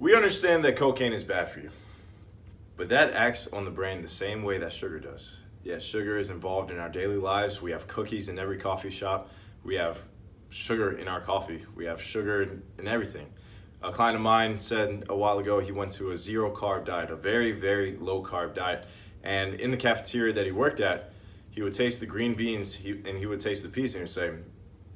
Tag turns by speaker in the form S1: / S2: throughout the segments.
S1: We understand that cocaine is bad for you, but that acts on the brain the same way that sugar does. Yes, sugar is involved in our daily lives. We have cookies in every coffee shop. We have sugar in our coffee. We have sugar in everything. A client of mine said a while ago he went to a zero carb diet, a very, very low carb diet. And in the cafeteria that he worked at, he would taste the green beans and he would taste the peas and he would say,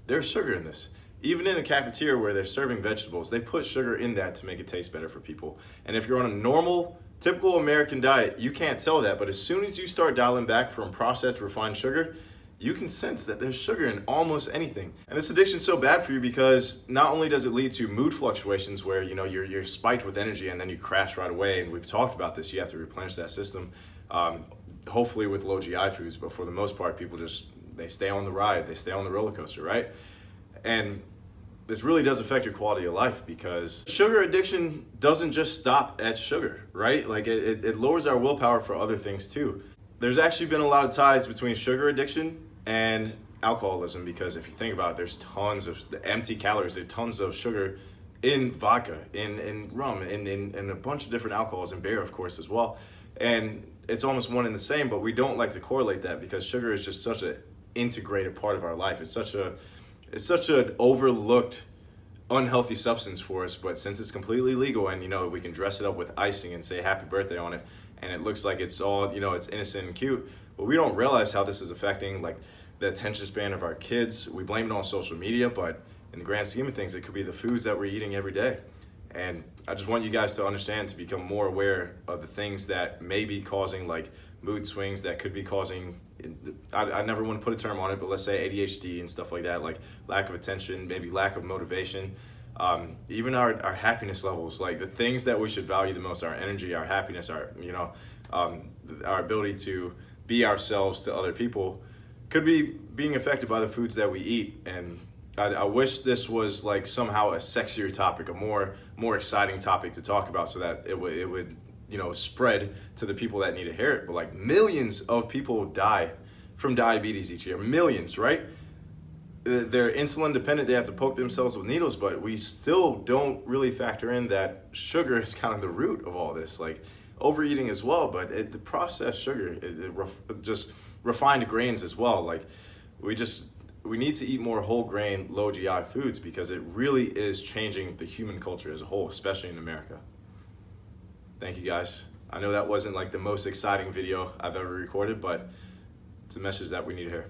S1: there's sugar in this. Even in the cafeteria where they're serving vegetables, they put sugar in that to make it taste better for people. And if you're on a normal, typical American diet, you can't tell that. But as soon as you start dialing back from processed refined sugar, you can sense that there's sugar in almost anything. And this addiction's so bad for you because not only does it lead to mood fluctuations where you're spiked with energy and then you crash right away, and we've talked about this, you have to replenish that system, hopefully with low GI foods, but for the most part, people they stay on the ride, they stay on the roller coaster, right? And this really does affect your quality of life because sugar addiction doesn't just stop at sugar, right? Like it lowers our willpower for other things too. There's actually been a lot of ties between sugar addiction and alcoholism because if you think about it, there's tons of empty calories, there's tons of sugar in vodka, in rum, in a bunch of different alcohols, and beer of course as well. And it's almost one and the same, but we don't like to correlate that because sugar is just such an integrated part of our life. It's such an overlooked unhealthy substance for us, but since it's completely legal and we can dress it up with icing and say happy birthday on it and it looks like it's all it's innocent and cute, but we don't realize how this is affecting like the attention span of our kids. We blame it on social media, but in the grand scheme of things, it could be the foods that we're eating every day. And I just want you guys to understand, to become more aware of the things that may be causing like mood swings, that could be causing, I never want to put a term on it, but let's say ADHD and stuff like that, like lack of attention, maybe lack of motivation, even our happiness levels, like the things that we should value the most, our energy, our happiness, our ability to be ourselves to other people, could be being affected by the foods that we eat. And I wish this was like somehow a sexier topic, a more exciting topic to talk about, so that it would spread to the people that need to hear it. But like millions of people die from diabetes each year, millions, right? They're insulin dependent, they have to poke themselves with needles, but we still don't really factor in that sugar is kind of the root of all this, like overeating as well, but the processed sugar, just refined grains as well. Like we need to eat more whole grain, low GI foods because it really is changing the human culture as a whole, especially in America. Thank you guys. I know that wasn't like the most exciting video I've ever recorded, but it's a message that we need to hear.